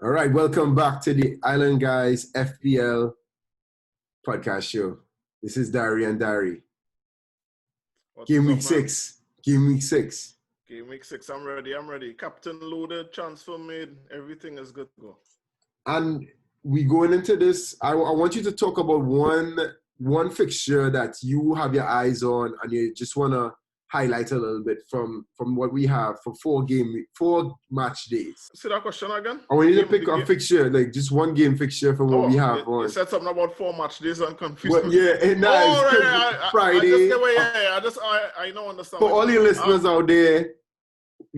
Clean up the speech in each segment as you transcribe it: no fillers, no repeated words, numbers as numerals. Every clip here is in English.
All right, welcome back to the Island Guys FPL podcast show. This is Dari and Dari. Game week 6. Game week 6, I'm ready. Captain loaded, transfer made, everything is good to go. And we going into this, I want you to talk about one fixture that you have your eyes on and you just want to highlight a little bit from what we have for 4 match days. See that question again? I want you to pick a fixture, like just one game fixture from what we have. You said something about 4 match days and confused me. Yeah, nice. Friday. I don't understand. For all your listeners out there,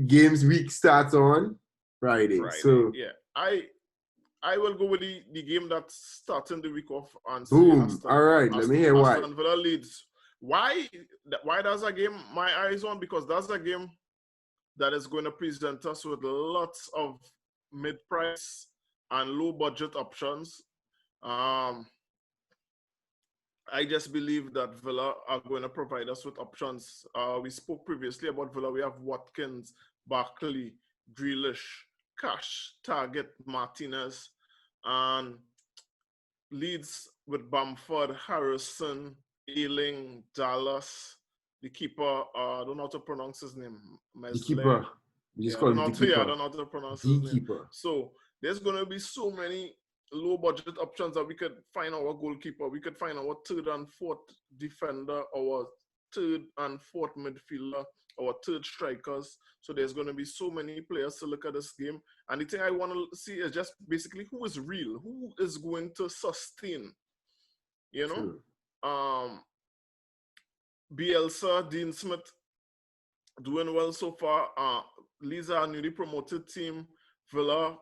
games week starts on Friday. So yeah, I will go with the game that's starting the week off on boom. All right, let me hear why. Aston Villa Leeds. Why does that game my eyes on? Because that's a game that is going to present us with lots of mid-price and low-budget options. I just believe that Villa are going to provide us with options. We spoke previously about Villa. We have Watkins, Barkley, Grealish, Cash, Target, Martinez, and Leeds with Bamford, Harrison, Ealing, Dallas, the keeper, I don't know how to pronounce his name. The keeper. You just call him the keeper. I don't know how to pronounce his name. So there's going to be so many low budget options that we could find our goalkeeper. We could find our 3rd and 4th defender, our 3rd and 4th midfielder, our 3rd strikers. So there's going to be so many players to look at this game. And the thing I want to see is just basically who is real, who is going to sustain, you know? True. Bielsa, Dean Smith, doing well so far. Leeds are a newly promoted team. Villa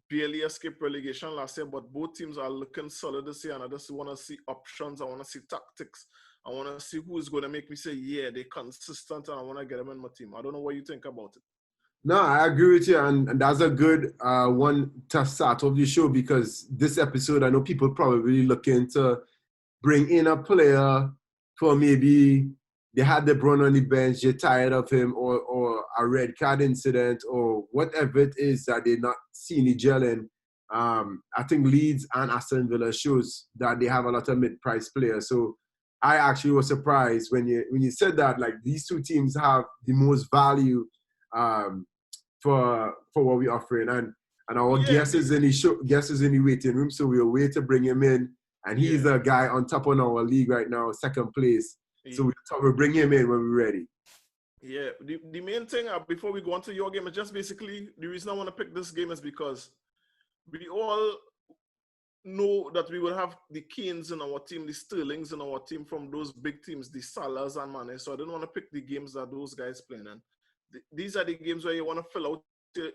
barely escaped relegation last year, but both teams are looking solid this year. And I just want to see options. I want to see tactics. I want to see who is going to make me say, yeah, they're consistent, and I want to get them in my team. I don't know what you think about it. No, I agree with you, and that's a good one to start off the show, because this episode, I know people probably looking to bring in a player for maybe they had De Bruyne on the bench, you're tired of him, or a red card incident, or whatever it is that they're not seeing it gelling. I think Leeds and Aston Villa shows that they have a lot of mid-price players. So I actually was surprised when you said that, like, these two teams have the most value for what we're offering. And our guest is in the waiting room, so we'll wait to bring him in. And he's a guy on top of our league right now, 2nd place. So we'll bring him in when we're ready. Yeah, the main thing before we go on to your game is just basically the reason I want to pick this game is because we all know that we will have the Kanes in our team, the Sterlings in our team from those big teams, the Salahs and Mane. So I didn't want to pick the games that those guys playing. And these are the games where you want to fill out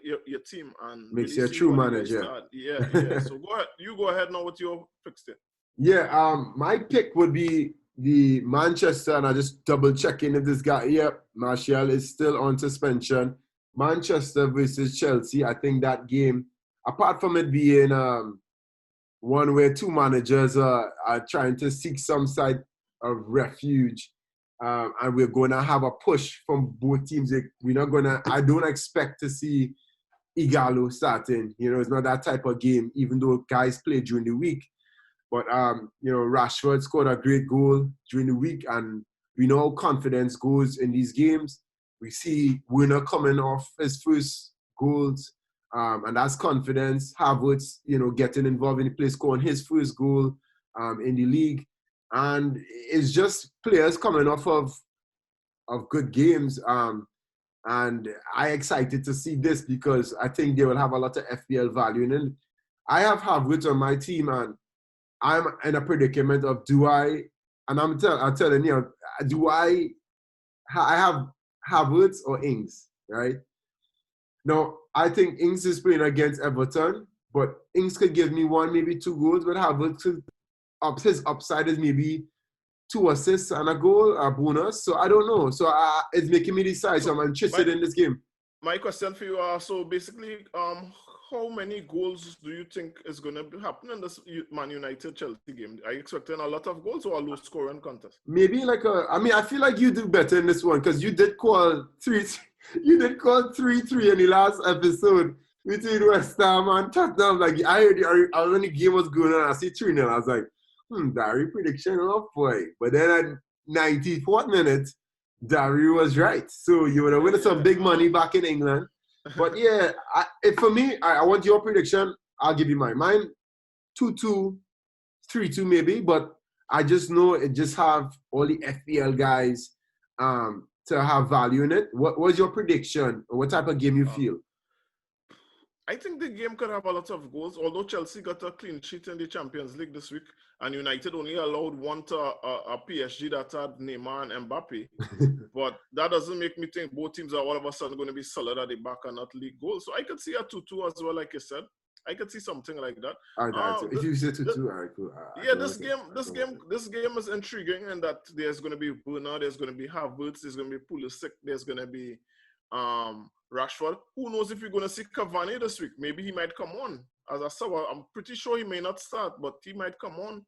your team and makes you a true manager. Yeah. So go ahead. You go ahead now with your fixture. Yeah, my pick would be the Manchester, and I just double checking if this guy, Martial is still on suspension. Manchester versus Chelsea. I think that game, apart from it being one where 2 managers are trying to seek some side of refuge, and we're going to have a push from both teams. I don't expect to see Igalo starting. It's not that type of game, even though guys play during the week. But, Rashford scored a great goal during the week, and we know how confidence goes in these games. We see Werner coming off his first goals, and that's confidence. Havertz, getting involved in the play, scoring his first goal in the league. And it's just players coming off of good games. And I'm excited to see this because I think they will have a lot of FPL value. And then I have Havertz on my team, and I'm in a predicament of I'm telling you, I have Havertz or Ings, right? Now, I think Ings is playing against Everton, but Ings could give me 1, maybe 2 goals, but Havertz his upside is maybe 2 assists and a goal, a bonus. So I don't know. So it's making me decide. So I'm interested in this game. My question for you are, so basically, how many goals do you think is going to happen in this Man United Chelsea game? Are you expecting a lot of goals or a low scoring contest? Maybe I feel like you do better in this one because you did call 3-3 in the last episode between West Ham and Tottenham. Like I heard when the game was going on, I see 3-0. I was like, Dari prediction, oh boy. But then at 94th minute, Dari was right. So you would have won some big money back in England. But yeah, for me, I want your prediction. I'll give you mine. Mine 2-2, 3-2 maybe, but I just know it just have all the FPL guys to have value in it. What was your prediction? What type of game you feel? I think the game could have a lot of goals, although Chelsea got a clean sheet in the Champions League this week, and United only allowed one to a PSG that had Neymar and Mbappe. But that doesn't make me think both teams are all of a sudden going to be solid at the back and not league goals. So I could see a 2-2 as well, like you said. I could see something like that. All right, so if you say 2-2, all right, cool. This game is intriguing in that there's going to be Bruna, there's going to be Havertz, there's going to be Pulisic, there's going to be Rashford. Who knows if we're going to see Cavani this week? Maybe he might come on as a sub. I'm pretty sure he may not start, but he might come on.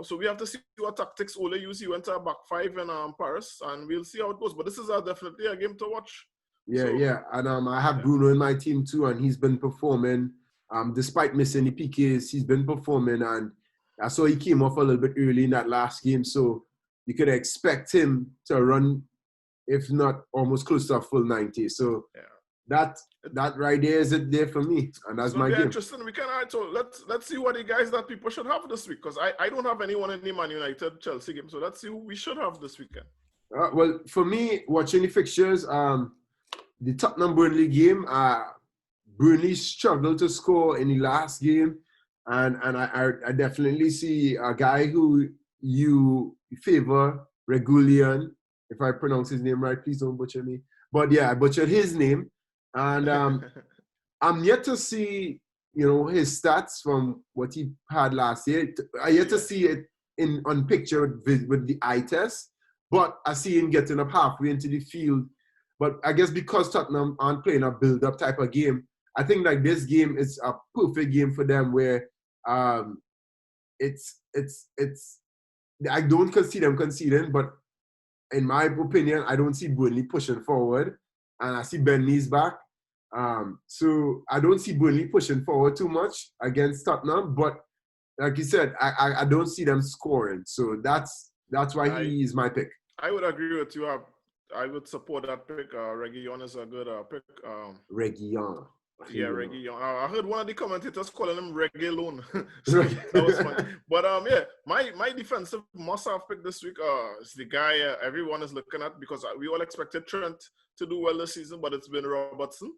So we have to see what tactics Ole used. He went to a back five in Paris, and we'll see how it goes. But this is definitely a game to watch. Yeah. And I have Bruno in my team too, and he's been performing. Despite missing the PKs, he's been performing, and I saw he came off a little bit early in that last game, so you could expect him to run, if not almost close to a full 90. So that right there is it there for me, and that's my game. Interesting. We can so let's see what the guys that people should have this week, because I don't have anyone in the Man United Chelsea game. So let's see who we should have this weekend. Well, for me, watching the fixtures, the Tottenham Burnley game, Burnley struggled to score in the last game, and I definitely see a guy who you favor, Regulian, if I pronounce his name right, please don't butcher me. But yeah, I butchered his name, and I'm yet to see his stats from what he had last year. I yet to see it on picture with the eye test, but I see him getting up halfway into the field. But I guess because Tottenham aren't playing a build-up type of game, I think like this game is a perfect game for them where it's I don't see them conceding, but in my opinion, I don't see Burnley pushing forward, and I see Bentley's back. So I don't see Burnley pushing forward too much against Tottenham, but like you said, I don't see them scoring. So that's why he is my pick. I would agree with you. I would support that pick. Reguilon is a good pick. Reguilon. Yeah, Reguilon. I heard one of the commentators calling him Reguilon. So that was funny. But my defensive must-have pick this week is the guy everyone is looking at, because we all expected Trent to do well this season, but it's been Robertson.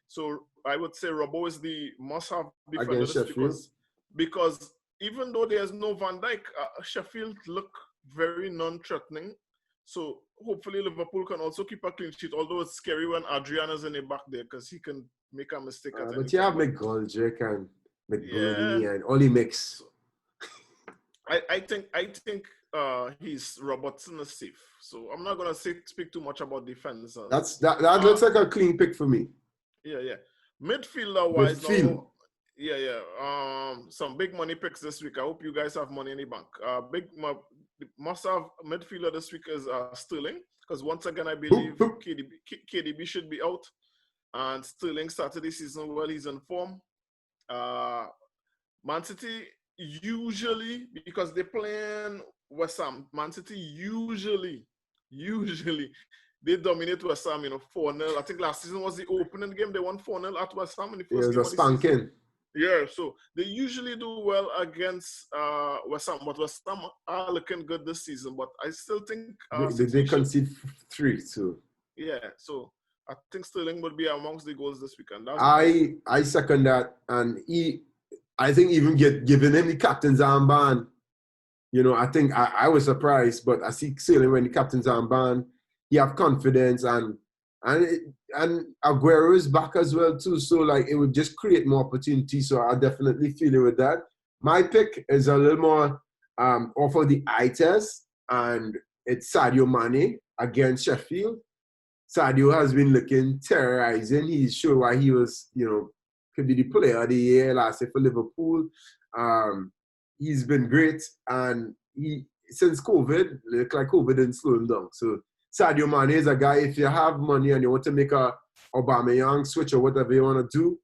So I would say Robbo is the must-have defender this because even though there's no Van Dijk, Sheffield look very non-threatening. So hopefully Liverpool can also keep a clean sheet, although it's scary when Adrian is in the back there because he can make a mistake at any time. But you have McGoldrick and McBurney and Ollie Mix. I think he's Robertson is safe. So I'm not gonna speak too much about defense. That looks like a clean pick for me. Yeah. Midfielder wise, some big money picks this week. I hope you guys have money in the bank. Must-have midfielder this week is Sterling, because once again I believe KDB should be out, and Sterling started the season well. He's in form. Man City usually, because they're playing West Ham, Man City usually they dominate West Ham, 4-0. I think last season was the opening game. They won 4-0 at West Ham in the first game. It was a spanking. Yeah, so they usually do well against West Ham, but West Ham are looking good this season. But I still think they concede 3 too. Yeah, so I think Sterling would be amongst the goals this weekend. I second that, and I think even giving him the captain's armband, I think I was surprised, but I see Sterling when the captain's armband, he have confidence, and Aguero is back as well too, so like it would just create more opportunities. So I definitely feel it with that. My pick is a little more off of the eye test, and it's Sadio Mane against Sheffield. Sadio has been looking terrorizing. He's sure why he was, could be the player of the year last year for Liverpool. He's been great, and since COVID, look like COVID didn't slow him down. So Sadio Mane is a guy, if you have money and you want to make a Aubameyang switch or whatever you want to do,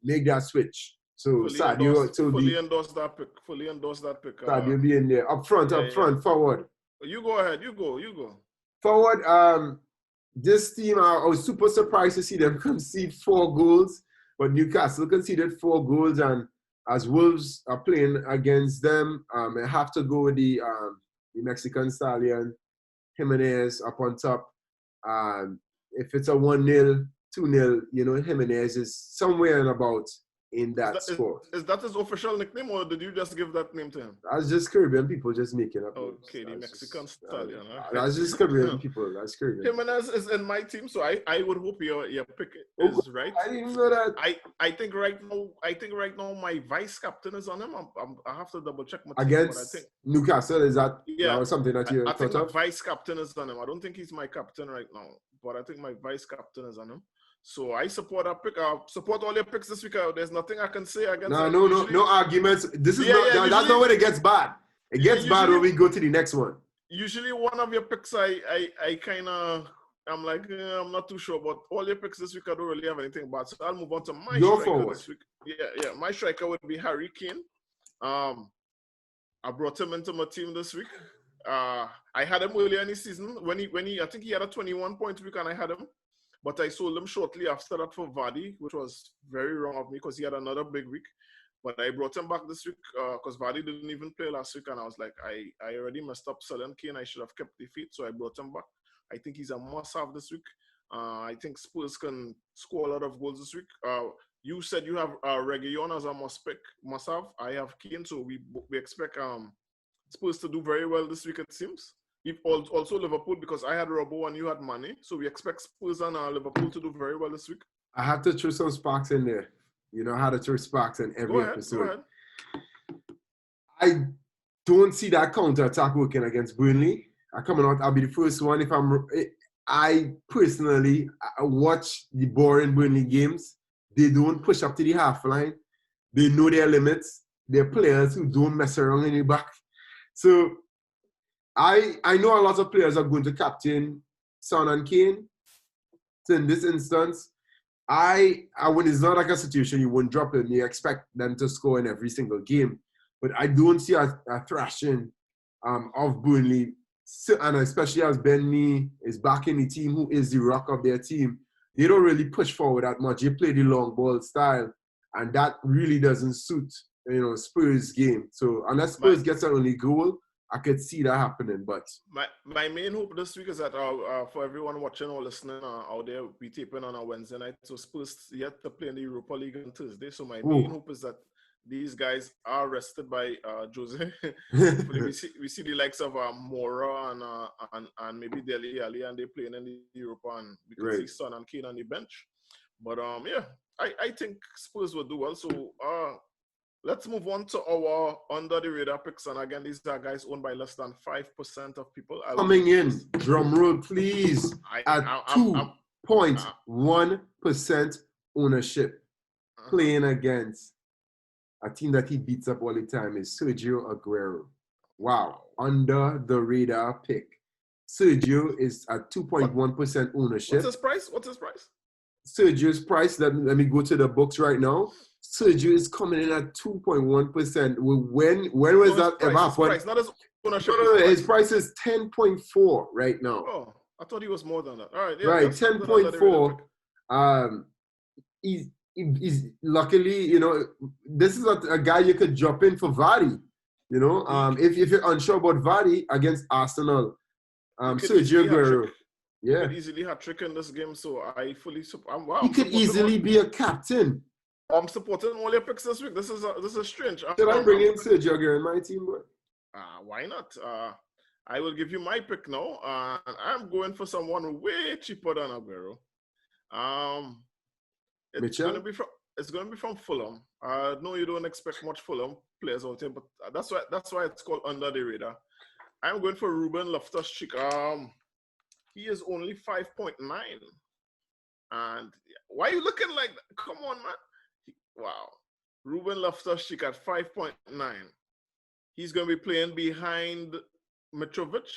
make that switch. So Sadio, fully endorse that pick. Sadio be in there. Up front, forward. You go ahead. You go. Forward, this team, I was super surprised to see them concede 4 goals, but Newcastle conceded 4 goals, and as Wolves are playing against them, I have to go with the Mexican stallion, Jimenez up on top. If it's a 1-0, 2-0, Jimenez is somewhere and about in that score. Is that his official nickname, or did you just give that name to him? That's just Caribbean people just making up. Okay, the Mexican stallion. That's just Caribbean people. That's Caribbean. Jimenez is in my team, so I would hope your pick is right. I didn't know that. I think right now my vice captain is on him. I have to double check my team, against but I think Newcastle. Is that something that you I thought think my of? vice captain is on him. I don't think he's my captain right now, but I think my vice captain is on him. So I support that pick. Support all your picks this week. There's nothing I can say against. No arguments. This is that's not when it gets bad. It gets bad when we go to the next one. Usually, one of your picks, I'm like, I'm not too sure. But all your picks this week, I don't really have anything bad. So I'll move on to my striker this week. Yeah. My striker would be Harry Kane. I brought him into my team this week. I had him earlier in the season when he I think he had a 21-point week, and I had him. But I sold him shortly after that for Vardy, which was very wrong of me because he had another big week. But I brought him back this week because Vardy didn't even play last week. And I was like, I already messed up selling Kane. I should have kept the feet. So I brought him back. I think he's a must-have this week. I think Spurs can score a lot of goals this week. You said you have Reguilon as a must-have. I have Kane. So we expect Spurs to do very well this week, it seems. Also Liverpool, because I had Robbo and you had Mane. So we expect Spurs and Liverpool to do very well this week. I have to throw some sparks in there. You know how to throw sparks in every episode. Go ahead. I don't see that counter-attack working against Burnley. I'll be the first one. I personally watch the boring Burnley games. They don't push up to the half line. They know their limits. They're players who don't mess around in the back. So I know a lot of players are going to captain Son and Kane. So in this instance, when it's not like a situation you won't drop him, you expect them to score in every single game. But I don't see a thrashing of Burnley, and especially as Ben Mee is back in the team, who is the rock of their team. They don't really push forward that much. They play the long ball style, and that really doesn't suit Spurs' game. So unless Spurs gets an only goal, I could see that happening. But my main hope this week is that for everyone watching or listening out there, we taping on a Wednesday night. So Spurs yet to play in the Europa League on Thursday. So my main hope is that these guys are rested by Jose. we see the likes of Mora and maybe Dele Alli, and they're playing in the Europa, and we can see Son and Kane on the bench. But I think Spurs will do well. So let's move on to our under the radar picks. And again, these are guys owned by less than 5% of people. Coming in, drum roll, please, at 2.1% ownership, playing against a team that he beats up all the time is Sergio Aguero. Wow, under the radar pick. Sergio is at 2.1% ownership. What's his price? Sergio's price, let me go to the books right now. Sergio is coming in at 2.1%. When was that ever happened? His price, not his ownership. No, his price is 10.4 right now. Oh, I thought he was more than that. All right, right, 10.4. He's luckily, this is a guy you could drop in for Vardy. If you're unsure about Vardy against Arsenal, Sergio Aguero. Yeah, he could easily have trick in this game, so I fully support. He could easily be a captain. I'm supporting all your picks this week. This is strange. Should I bring in Sergio Aguero in my team, boy? Why not? I will give you my pick now. I'm going for someone way cheaper than Aguero. It's going to be from Fulham. No, you don't expect much Fulham players out here, but that's why it's called under the radar. I'm going for Ruben Loftus-Cheek. He is only 5.9. And why are you looking like that? Come on, man. Wow. Ruben Loftus-Cheek at 5.9. He's going to be playing behind Mitrovic.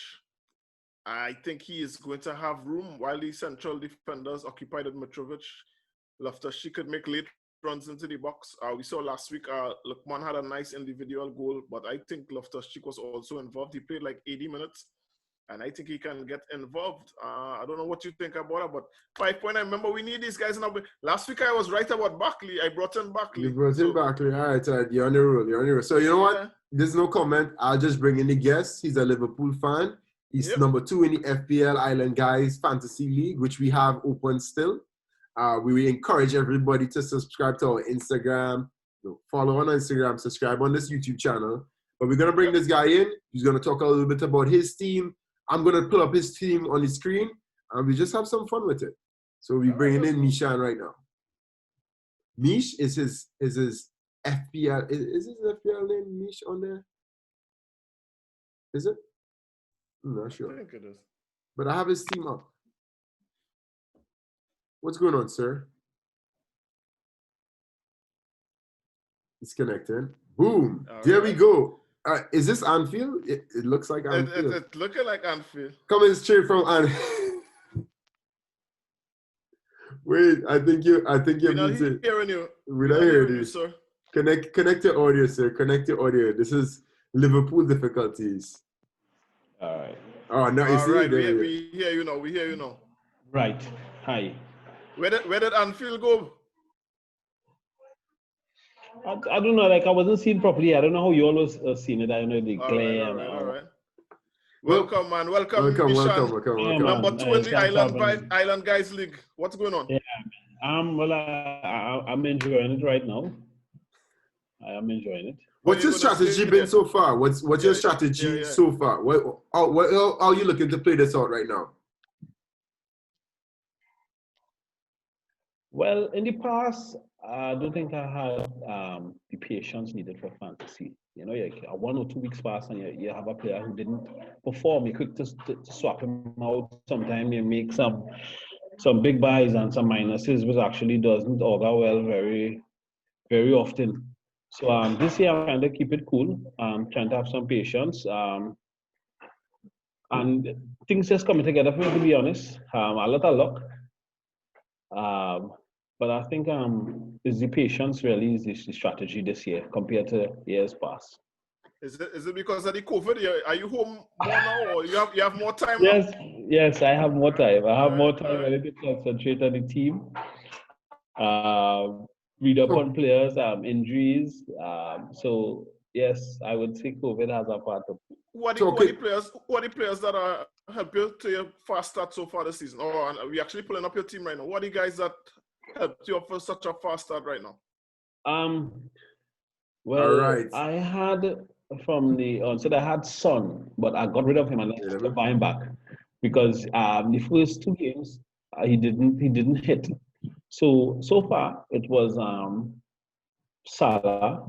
I think he is going to have room while the central defenders occupied at Mitrovic. Loftus-Cheek could make late runs into the box. We saw last week Lukman had a nice individual goal, but I think Loftus-Cheek was also involved. He played like 80 minutes, and I think he can get involved. I don't know what you think about it, but 5.9. Remember, we need these guys in our... Last week I was right about Barkley. I brought in Barkley. You brought in Barkley. All right. You're on the roll. So you know what? There's no comment. I'll just bring in the guest. He's a Liverpool fan. He's number 2 in the FPL Island Guys Fantasy League, which we have open still. We encourage everybody to subscribe to our Instagram, follow on Instagram, subscribe on this YouTube channel. But we're going to bring this guy in. He's going to talk a little bit about his team. I'm going to pull up his team on the screen, and we just have some fun with it. So we're bringing in Meeshan right now. Meesh is his FPL. Is his FPL name Meesh on there? Is it? I'm not sure. I think it is. But I have his team up. What's going on, sir? It's connected. Boom. There we go. Is this Anfield? It looks like Anfield. It's looking like Anfield. Coming straight from Anfield. Wait, I think you're muted. We're not hearing you, sir. Connect your audio, sir. Connect your audio. This is Liverpool difficulties. All right. Oh, no, all right. We hear you now. We hear you now. Right. Hi. Where did Anfield go? I don't know. Like, I wasn't seeing properly. I don't know how you all was seeing it. I don't know the glare. All right. Welcome, man. Welcome. Welcome. Number 2 in the Island Guys League. What's going on? Yeah. Well, I'm enjoying it right now. I am enjoying it. What's your strategy been so far? What's your strategy so far? How are you looking to play this out right now? Well, in the past, I don't think I had the patience needed for fantasy. You know, 1 or 2 weeks pass and you have a player who didn't perform. You quick to swap him out. Sometimes you make some big buys and some minuses, which actually doesn't augur well very, very often. So this year I'm trying to keep it cool. I'm trying to have some patience. And things just coming together for me, to be honest. A lot of luck. But I think is the patience really is the strategy this year compared to years past. Is it because of the COVID? Are you home more now, or you have more time? Yes, I have more time. I have more time ready to concentrate on the team. Read up on players, injuries. So yes, I would say COVID has a part of it. Who are the players that are help you to your fast start so far this season? Or are we actually pulling up your team right now? What are the guys that helped you for such a fast start right now? Well, right. I had from the onset I had Son, but I got rid of him and I buy him back because the first 2 games he didn't hit. So far it was Salah.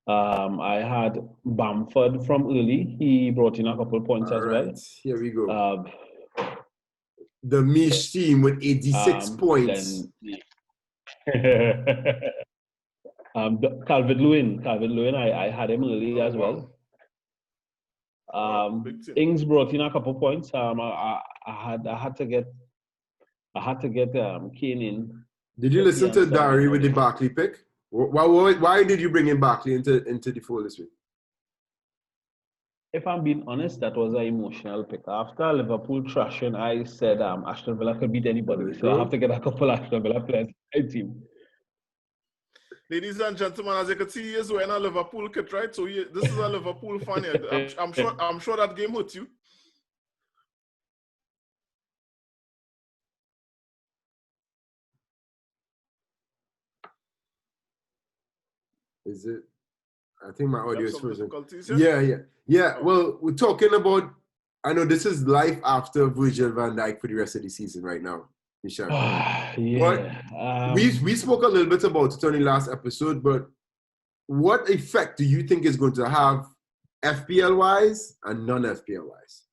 I had Bamford from early. He brought in a couple points as well. Here we go. The Meesh team with 86 points. Calvert-Lewin, I had him early as well. Ings brought in a couple points. I had to get Kane in. Did you listen to Dari with the Barkley pick? Why did you bring in Barkley into the fold this week? If I'm being honest, that was an emotional pick. After Liverpool trashing, I said Aston Villa could beat anybody. So I have to get a couple Aston Villa players in my team. Ladies and gentlemen, as you can see, he is wearing a Liverpool kit, right? So this is a Liverpool fan here. I'm sure that game hurt you. Is it? I think my audio is frozen. Yeah. Well, we're talking about. I know this is life after Virgil van Dijk for the rest of the season right now, Meeshan. But we spoke a little bit about it on the last episode. But what effect do you think is going to have, FPL wise and non-FPL wise,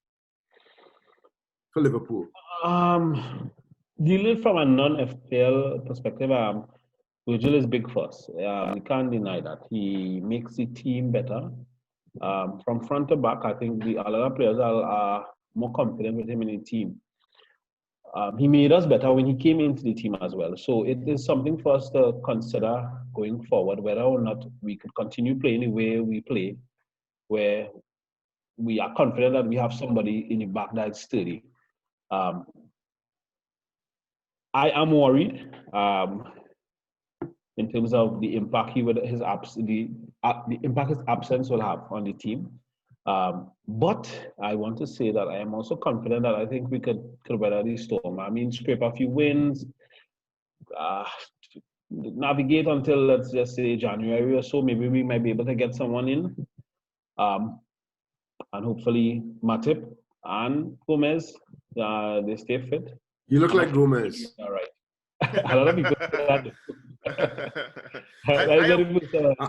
for Liverpool? Dealing from a non-FPL perspective, Virgil is big for us. We can't deny that. He makes the team better. From front to back, I think the other players are more confident with him in the team. He made us better when he came into the team as well. So it is something for us to consider going forward, whether or not we could continue playing the way we play, where we are confident that we have somebody in the back that's sturdy. I am worried in terms of the impact the impact his absence will have on the team. But I want to say that I am also confident that I think we could weather the storm. I mean, scrape a few wins, navigate until, let's just say, January or so. Maybe we might be able to get someone in. And hopefully Matip and Gomez, they stay fit. You look like Gomez. All right. A lot of people say that.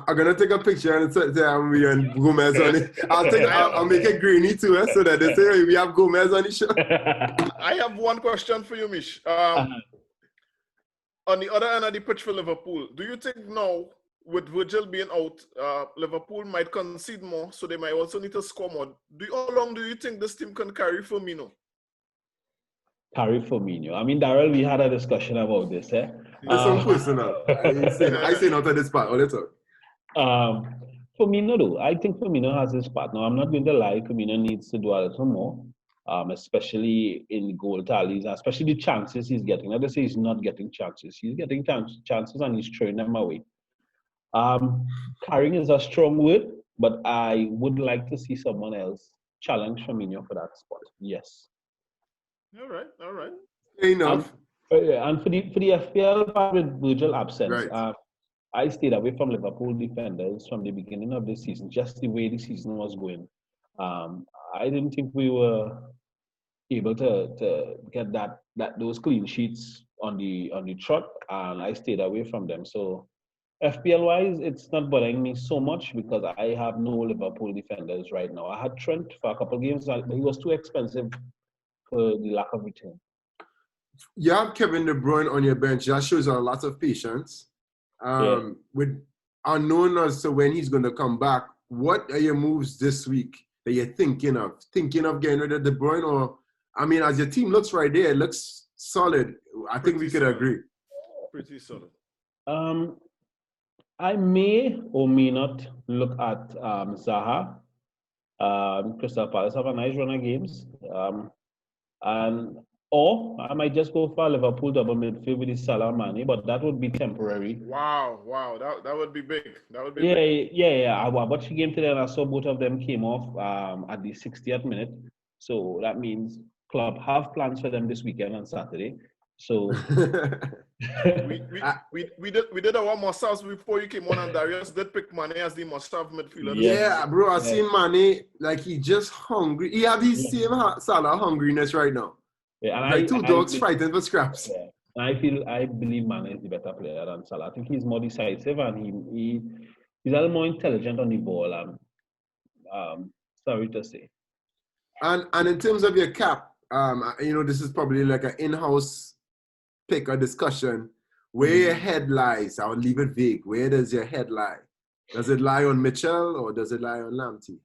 I'm gonna take a picture and say me and Gomez on it. I'll make it grainy too, so that they say we have Gomez on the show. I have one question for you, Mish. On the other end of the pitch for Liverpool, do you think now, with Virgil being out, Liverpool might concede more, so they might also need to score more? How long do you think this team can carry Firmino? Carry Firmino. I mean, Darrell, we had a discussion about this. That's some personal. I say not at this part. All the time. Firmino, though, I think Firmino has his part. Now, I'm not going to lie. Firmino needs to do a little more, especially in goal tallies, especially the chances he's getting. Not to say he's not getting chances. He's getting chances and he's throwing them away. Carrying is a strong word, but I would like to see someone else challenge Firmino for that spot. Yes. All right. Enough. And for the FPL part with Virgil absence, right. I stayed away from Liverpool defenders from the beginning of the season, just the way the season was going. I didn't think we were able to get those clean sheets on the trot, and I stayed away from them. So FPL wise, it's not bothering me so much because I have no Liverpool defenders right now. I had Trent for a couple of games, but he was too expensive for the lack of return. You have Kevin De Bruyne on your bench. That shows a lot of patience. With unknown as to when he's going to come back, what are your moves this week that you're thinking of? Thinking of getting rid of De Bruyne? Or, I mean, as your team looks right there, it looks solid. I think we could agree. Pretty solid. I may or may not look at Zaha. Crystal Palace have a nice run of games. Or I might just go for a Liverpool double midfield with the Salah Mane, but that would be temporary. Wow, that would be big. That would be big. Yeah. I watched the game today and I saw both of them came off at the 60th minute. So that means club have plans for them this weekend on Saturday. So we did our must-haves before you came on, and Darius did pick Mane as the must-have midfielder. Yeah, bro, I seen Mane like he just hungry. He have his same Salah hungriness right now. Yeah, and like two dogs fighting for scraps. Yeah. I believe Mane is the better player than Salah. I think he's more decisive and he's a little more intelligent on the ball. Sorry to say. And in terms of your cap, this is probably like an in-house pick or discussion. Where your head lies, I would leave it vague. Where does your head lie? Does it lie on Mitchell or does it lie on Lamptey?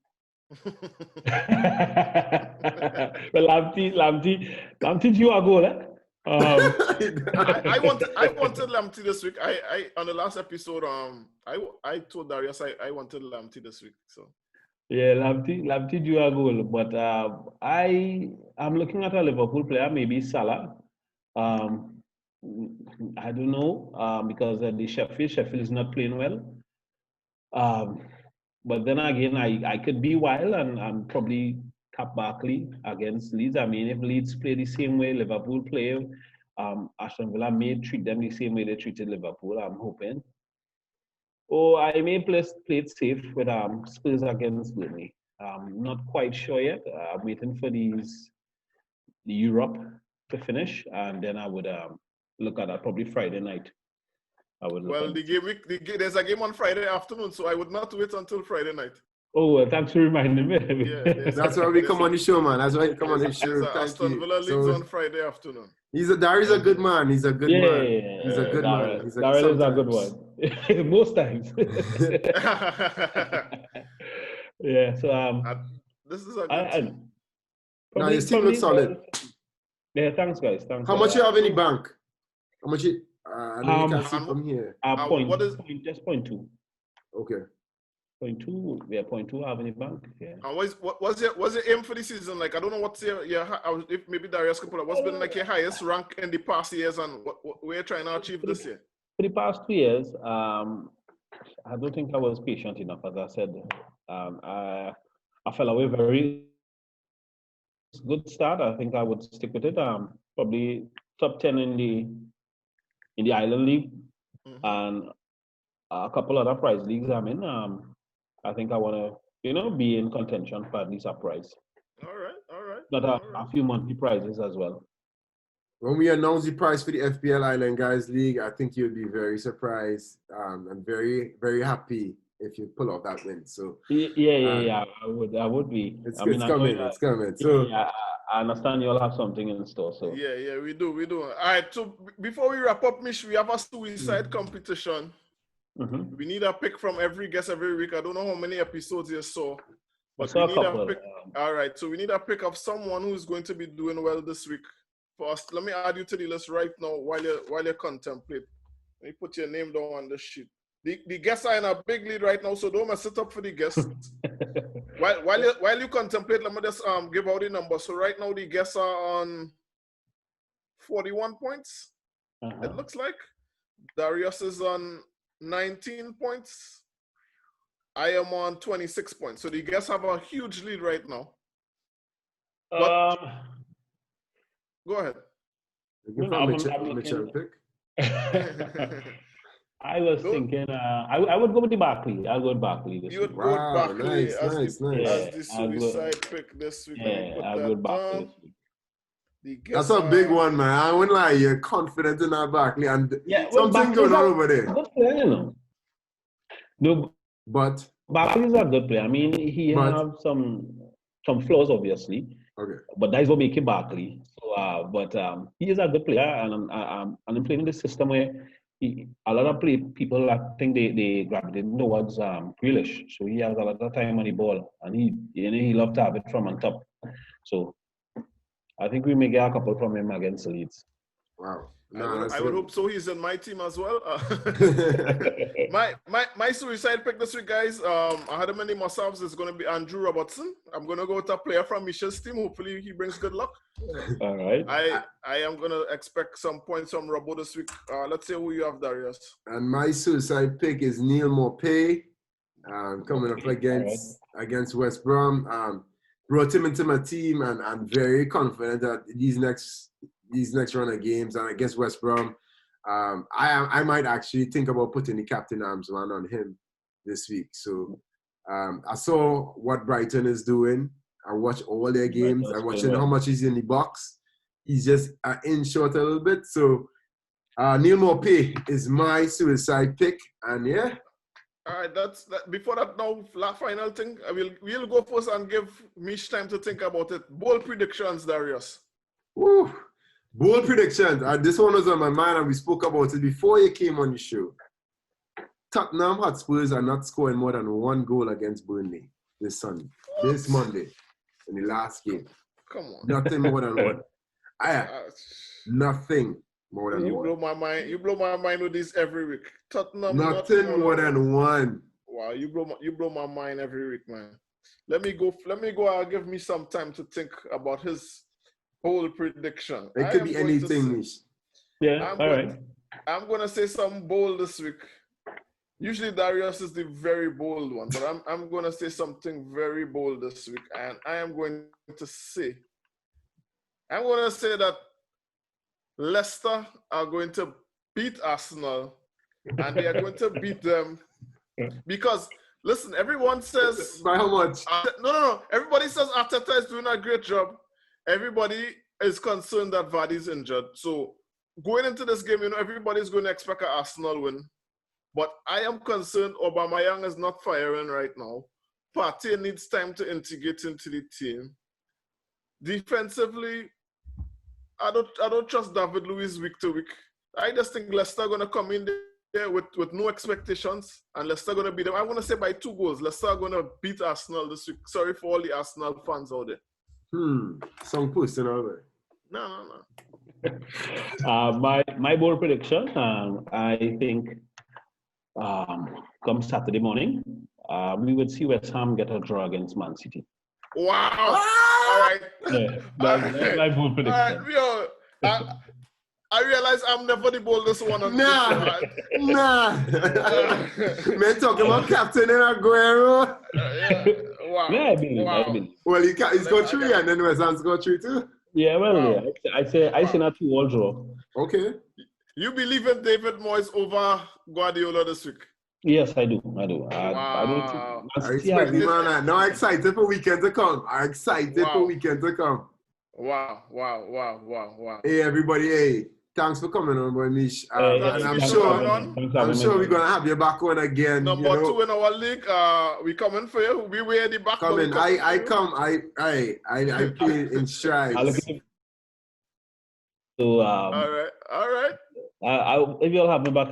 Well, Lamptey, you are goal, eh? I wanted Lamptey this week. I on the last episode, I told Darius I wanted Lamptey this week. So yeah, Lamptey, you are goal. But I'm looking at a Liverpool player, maybe Salah. I don't know because the Sheffield is not playing well. But then again, I could be wild and probably cap Barkley against Leeds. I mean, if Leeds play the same way Liverpool play, Aston Villa may treat them the same way they treated Liverpool, I'm hoping. Or I may play it safe with Spurs against Burnley. I'm not quite sure yet. I'm waiting for the Europe to finish, and then I would look at that probably Friday night. The game week, there's a game on Friday afternoon, so I would not wait until Friday night. Oh, thanks for reminding me. Yeah, That's why we come on the show, man. That's why we come on the show. There's Thank Aston you. Villa Leagues on Friday afternoon. Darius a good man. He's a good man. He's a good man. Daryl is a good one. Most times. Yeah. So this is a good team. Now your team looks solid. Yeah. Thanks, guys. Thanks. How much you have in the bank? How much you? I know you can see from here. Just 0.2. Okay. 0.2. Yeah, 0.2 I have in the bank. Yeah. And what's your aim for the season? Like, I don't know what's your if maybe Darius can pull up. What's been like your highest rank in the past years, and what we're trying to achieve this year? For the past 2 years, I don't think I was patient enough. As I said, I fell away very good start. I think I would stick with it. Probably top 10 in the Island League, and a couple other prize leagues I'm in. I think I want to, be in contention for at least a prize. All right. Not a few monthly prizes as well. When we announce the prize for the FPL Island Guys League, I think you'll be very surprised and very, very happy if you pull off that win. So yeah, I would be. It's coming. So yeah, I understand you all have something in store. So yeah, we do. All right. So before we wrap up, Mish, we have a suicide competition. We need a pick from every guest every week. I don't know how many episodes you saw, but we need a pick. All right, so we need a pick of someone who's going to be doing well this week. For us, let me add you to the list right now while you contemplate. Let me put your name down on the sheet. The guests are in a big lead right now, so don't mess it up for the guests. while you contemplate, let me just give out the numbers. So right now the guests are on 41 points. It looks like Darius is on 19 points. I am on 26 points. So the guests have a huge lead right now. Go ahead. Mitchell pick. I was thinking I would go with the Barkley. I'll go with Barkley this week. You would go with Barkley nice. as the suicide pick this week. Yeah, I'll go with Barkley this week. That's a big one, man. I wouldn't lie. You're confident in that Barkley, and something going on over there. Good player, No, but Barkley is a good player. I mean, he has some flaws, obviously. Okay. But that's what makes him Barkley. So, but he is a good player, and I'm playing in this system where a lot of people, I think they gravitate towards Grealish. So he has a lot of time on the ball, and he loves to have it from on top. So I think we may get a couple from him against Leeds. Wow. I would hope so. He's in my team as well. My suicide pick this week, guys. I had him in the must-haves. It's going to be Andrew Robertson. I'm going to go with a player from Meeshan's team. Hopefully, he brings good luck. All right. I am going to expect some points from Robo this week. Let's see who you have, Darius. And my suicide pick is Neil Maupay. Coming up against West Brom. Brought him into my team, and I'm very confident that these next run of games, and against West Brom, I might actually think about putting the captain arms man on him this week. So I saw what Brighton is doing. I watched all their games. I'm watching how much he's in the box. He's just in short a little bit. So Neil Maupay is my suicide pick, and yeah. All right, that's that. Before that, now final thing. We'll go first and give Mish time to think about it. Bold predictions, Darius. Woo. Bold predictions. This one was on my mind, and we spoke about it before you came on the show. Tottenham Hotspurs are not scoring more than 1 goal against Burnley this Monday, in the last game. Come on. Nothing more than 1. Nothing more than 1. You blow my mind with this every week. Tottenham. Nothing more than 1. Wow, you blow my mind every week, man. Let me go. I'll give me some time to think about his bold prediction. It could be anything, Mish. Yeah, all right. I'm going to say something bold this week. Usually Darius is the very bold one, but I'm going to say something very bold this week. And I am going to say that Leicester are going to beat Arsenal, and they are going to beat them because, listen, everyone says... By how much? No. Everybody says Arteta is doing a great job. Everybody is concerned that Vardy's injured. So going into this game, everybody's going to expect an Arsenal win. But I am concerned Aubameyang is not firing right now. Partey needs time to integrate into the team. Defensively, I don't trust David Luiz week to week. I just think Leicester are gonna come in there with no expectations, and Leicester gonna beat them. I'm gonna say by 2 goals. Leicester are gonna beat Arsenal this week. Sorry for all the Arsenal fans out there. Some pushing over. No. My bold prediction, I think come Saturday morning, we would see West Ham get a draw against Man City. Wow! All right. Yeah, that's my bold prediction. I realize I'm never the boldest one on Nah. Man talking about Captain and Aguero. Wow. Yeah, I believe. Well, he's got 3 and then West Ham's got 3 too. Yeah, well, yeah. I say not 2-all draw. Okay. You believe in David Moyes over Guardiola this week? Yes, I do. I don't think. I respect the man. Now excited for weekend to come. Wow. Hey, everybody. Hey, thanks for coming on, boy, Mish. And I'm sure we're gonna have you back on again. Number 2 in our league. We coming for you. We wear the back. Coming. I play in strides. So all right. If you'll have me back,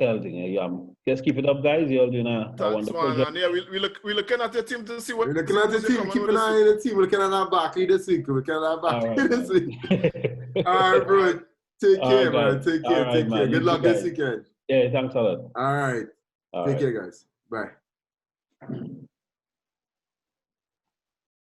just keep it up, guys. You're doing a wonderful job. Yeah, we're looking at your team to see what. We're looking at the team. Keep an eye on the team. We're looking at our back this week. This week. All right, bro. Take care, man. Take care. Good luck this weekend. Yeah, thanks a lot. All right. Take care, guys. Bye.